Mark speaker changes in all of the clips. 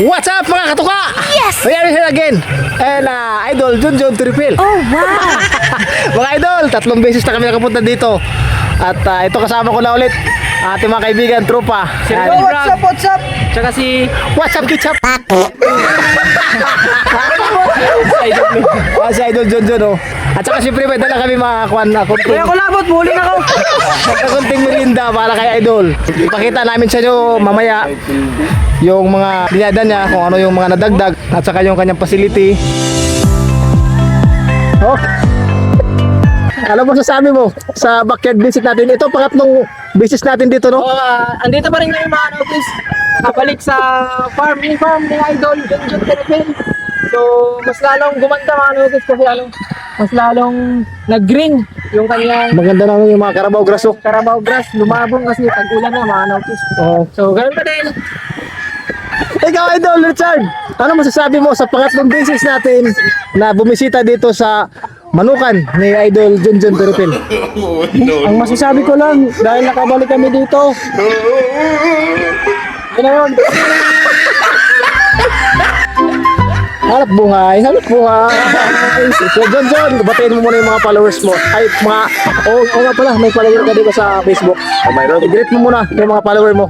Speaker 1: What's up mga katuka?
Speaker 2: Yes!
Speaker 1: We are here again. And Idol Junjun Tripil.
Speaker 2: Oh, wow!
Speaker 1: Mga idol, 3 beses na kami nakapunta dito. At ito kasama ko na ulit ating mga kaibigan, tropa. And,
Speaker 3: What's up?
Speaker 1: Tsaka si What's up Kitchup? Si Idol Junjun oh. At saka siyempre may dala kami mga
Speaker 3: Kaya ko labot, muli na ako.
Speaker 1: konting merinda para kay Idol. Ipakita namin sa inyo mamaya yung mga linyada niya, kung ano yung mga nadagdag at saka yung kanyang facility. Oh. Ano mo sasabi mo sa backyard visit natin? Ito pangatlong visit natin dito, no?
Speaker 3: Andito pa rin yung mga notice. Nakabalik sa farm ni Idol, Junjun Terapel. So, mas lalong gumanda mga notice kasi mas lalong nag-green yung kanyang
Speaker 1: Maganda na yung mga Carabao grass, oh.
Speaker 3: Carabao grass. Lumabong kasi tag-ulan na mga notice.
Speaker 1: Oh.
Speaker 3: So, ganun pa din.
Speaker 1: Ikaw, Idol Richard, ano masasabi mo sa pangatlong beses natin na bumisita dito sa Manukan ni Idol Junjun Terapel?
Speaker 3: Ang masasabi ko lang, dahil nakabalik kami dito. Yun na yun.
Speaker 1: Hanap buhay, hanap buhay. So, Junjun, batiin mo muna yung mga followers mo. Ay, mga, nga pala, may follower ka dito sa Facebook.
Speaker 4: Mayroon.
Speaker 1: I-greet mo muna yung mga follower mo.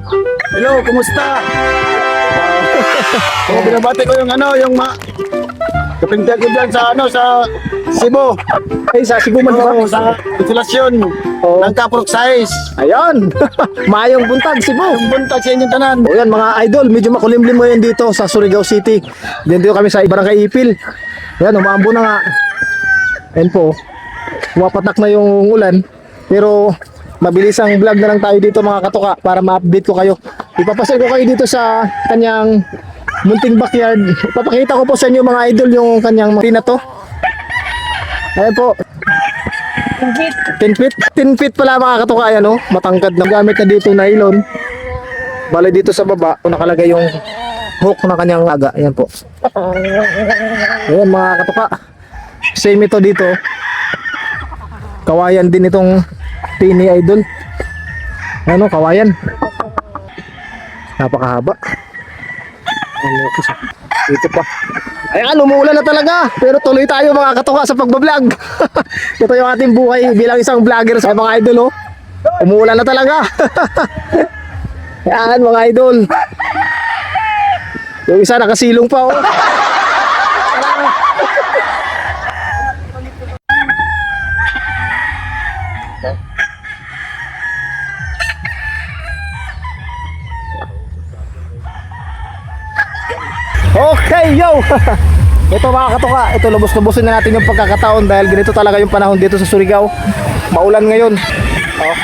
Speaker 4: Hello, kumusta? Binabati ko yung kapintiyan ko dyan sa Cebu.
Speaker 1: Ay, sa Cebu man ba?
Speaker 4: Sa insulasyon
Speaker 1: Oo.
Speaker 4: ng Kaprok Size.
Speaker 1: Ayun, mayong buntag, Cebu.
Speaker 4: Ang buntag sa inyong tanan.
Speaker 1: O yan mga idol, medyo makulimlim mo yan dito sa Surigao City. Dito kami sa Barangay Ipil. Yan, umaambo na nga. Ayan po, pumapatak na yung ulan. Pero mabilis ang vlog na lang tayo dito mga katuka para ma-update ko kayo. Ipapasal ko kayo dito sa kanyang munting backyard. Papakita ko po sa inyo mga idol yung kanyang na to. Ayan po. 10 feet? 10 feet pala mga katuka, ayan oh. Matangkad na gamit na dito na nylon. Bale dito sa baba, nakalagay yung hook na kanyang aga. Ayan po. Ayan mga katuka. Same ito dito. Kawayan din itong Tini Idol. Ano, kawayan. Napakahaba. Ano, ito pa. Ayan, umuulan na talaga. Pero tuloy tayo mga katuka sa pagbablog. Ito yung ating buhay bilang isang vlogger sa mga idol, oh. Umuulan na talaga. Ayan mga idol. Yung isa nakasilong pa, oh. Okay, yo! Ito mga katuka, ito lubos-lubusin na natin yung pagkakataon dahil ganito talaga yung panahon dito sa Surigao. Maulan ngayon. Oh.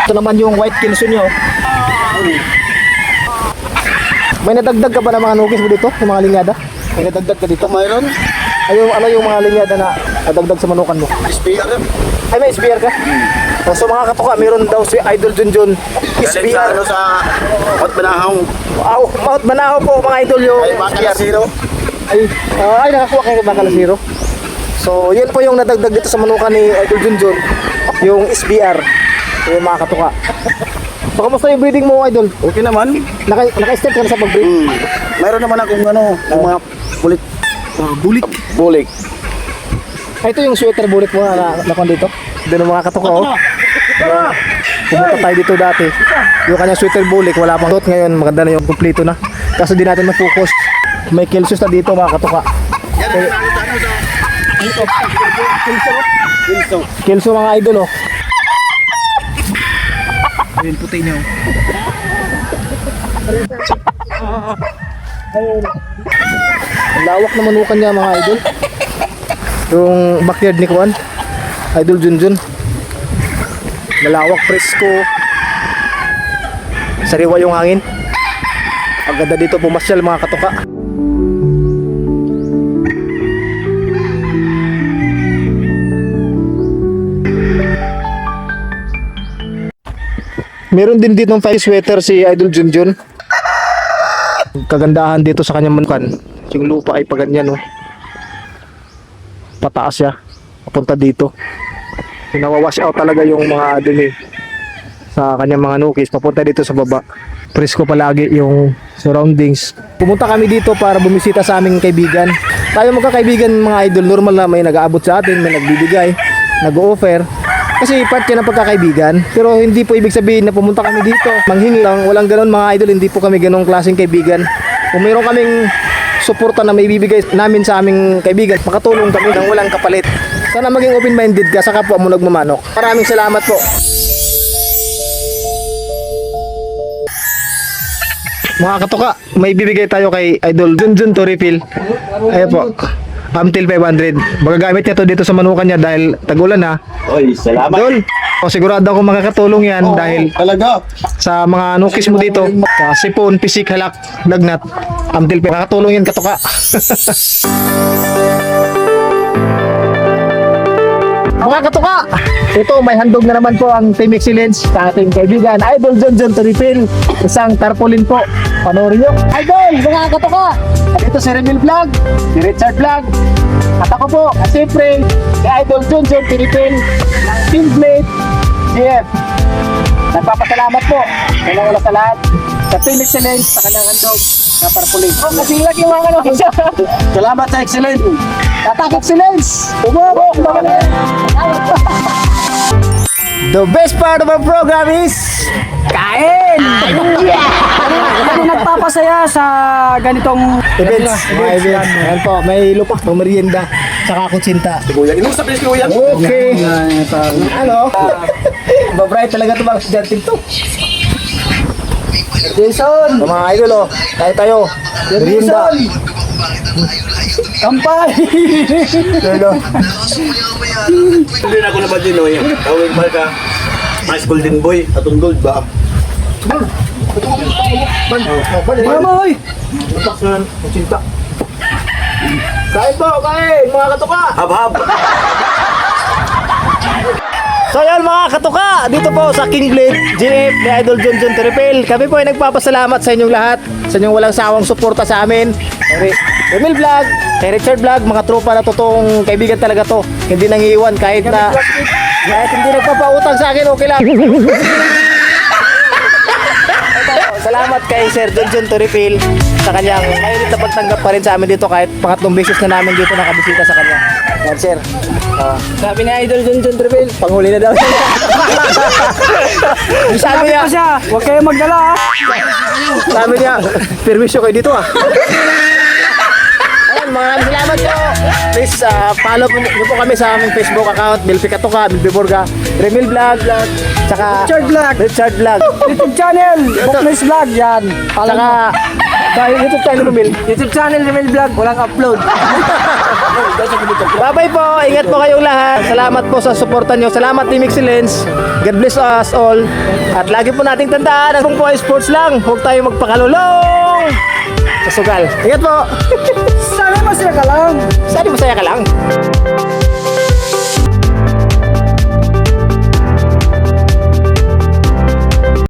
Speaker 1: Ito naman yung white kilso nyo. May nadagdag ka ba ng mga nukis mo dito? Yung mga linyada? May nadagdag ka dito?
Speaker 4: Mayroon.
Speaker 1: Ay, yung mga linyada na nadagdag sa manukan mo?
Speaker 4: SPR.
Speaker 1: Ay, may SBR ka? Oh, so mga katuka, meron daw si Idol Junjun
Speaker 4: Galing
Speaker 1: SBR.
Speaker 4: sa Hot Banahaw.
Speaker 1: Wow, Mount Banahaw po mga idol yung
Speaker 4: Ay, Bakala Zero.
Speaker 1: ay nakakuha kayo ng Bakala Zero. So, yun po yung nadagdag dito sa manukan ni Idol Junjun, yung SBR. Yung mga katuka. So, kamusta yung breeding mo, Idol?
Speaker 4: Okay naman.
Speaker 1: Naka-step ka na sa pag-breed?
Speaker 4: Mayroon naman akong yung mga bulik. Bulik.
Speaker 1: Ay, ito yung sweater bullet mo na nakuha dito. Doon ang mga katuka, oh. Pumunta tayo dito dati. Yung kanyang sweater bullet, wala pang suot ngayon. Maganda na yung kumplito na. Kaso di natin mag-focus. May kelsos na dito, mga katuka. Kelso mga idol, oh.
Speaker 3: Ayun, puti niyo.
Speaker 1: Ang lawak na manukan niya mga idol. Yung backyard ni Kuan Idol Junjun. Malawak, presko. Sariwa yung hangin. Ang ganda dito pumasyal mga katuka. Meron din dito ng fire sweater si Idol Junjun. Kagandahan dito sa kanyang manukan, yung lupa ay paganyan, oh. Pataas siya papunta dito. Nawawash out talaga yung mga dumi sa kanyang mga nukis papunta dito sa baba. presko palagi yung surroundings. Pumunta kami dito para bumisita sa aming kaibigan. Tayo magkakaibigan mga idol, normal na may nag-aabot sa atin, may nagbibigay, nag-o-offer. Kasi part yan ng pagkakaibigan. Pero hindi po ibig sabihin na pumunta kami dito manghingi lang. Walang ganon mga idol, hindi po kami ganong klaseng kaibigan. Kung mayroon kaming suporta na may bibigay namin sa aming kaibigan, makatulong kami ng walang kapalit. Sana maging open-minded ka sa kapwa mo nagmamanok. Maraming salamat po. Mga katoka, may bibigay tayo kay Idol Junjun to refill. Ayan po. Amtil 500. Magagamit niya to dito sa manukan niya dahil tag-ulan na.
Speaker 4: Oy, salamat.
Speaker 1: Idol, o sigurado ako makakatulong yan dahil
Speaker 4: Talaga.
Speaker 1: sa mga nukis mo dito, sa sipon, pisik, halak, lagnat, amtil 500. Makakatulong yan katoka. Mga katoka, ito may handog na naman po ang Team Excellence sa ating kaibigan Idol Junjun to refill. Isang tarpaulin po. Panoorin nyo. Idol, mga katoka, ito si Remil Vlog, si Richard Vlog, at ako po, at siyempre, si Idol Junjun to refill ng Team Blade GF. Nagpapasalamat po sa wala sa lahat sa Team Excellence sa kanyang handog na tarpaulin. Kasi lagi yung mga
Speaker 4: Salamat sa excellent.
Speaker 1: Tatak Excellence! Umabok! The best part of our program is
Speaker 3: Kain! Ano nagpapasaya sa ganitong
Speaker 1: events. Mga events. Ayan po, may lupak, may merienda, tsaka kutsinta.
Speaker 4: Kuya, inusap niyo si Kuya.
Speaker 1: Okay. Ano? Babright talaga ito mga estudyante to.
Speaker 3: Jason!
Speaker 1: Mga idol oh, tayo. Merienda.
Speaker 3: Kampay!
Speaker 1: Lolo.
Speaker 4: Hindi na ako naman din, Noy. Tawag ba ka? High school din, boy. Atong gold ba?
Speaker 3: Tingnan mo, oy!
Speaker 1: Lupak na kutsinta. Kain po, kain! Mga katuka!
Speaker 4: Hab-hab.
Speaker 1: So yan mga katuka, dito po sa King Blade GF ni Idol Junjun to refill. Kami po ay nagpapasalamat sa inyong lahat, sa inyong walang sawang suporta sa amin. Kay Remil Vlog, kay Richard Vlog, mga tropa na totoong kaibigan talaga to. Hindi nangiiwan kahit hindi nagpapautang sa akin, okay lang. Salamat kay Sir Junjun to refill sa kanyang ngayon na pagtanggap pa rin sa amin dito kahit pangatlong beses na namin dito nakabisita sa kanya. Yan sir.
Speaker 3: Sabi ni Idol Junjun Treville,
Speaker 1: Panghuli na daw. Sabi niya,
Speaker 3: siya, huwag kayo magdala ha.
Speaker 1: sabi niya, permisyo kayo dito ah. Ayan, maraming salamat po. Please follow niyo po kami sa aming Facebook account, Bilpi Katuka, Bilpi Borga, Remil Vlog, tsaka Richard Vlog.
Speaker 3: YouTube channel, Bookness Vlog, yan.
Speaker 1: Tsaka, sa YouTube channel mo, Bil.
Speaker 3: YouTube channel, Remil Vlog, walang upload.
Speaker 1: Bye-bye po. Ingat po kayong lahat. Salamat po sa suporta nyo. Salamat Team Excellence. God bless us all. At lagi po nating tandaan, kung po ay sports lang, huwag tayo magpakalulong sa sugal. Ingat po.
Speaker 3: Sana masaya ka lang.
Speaker 1: Sana masaya ka lang.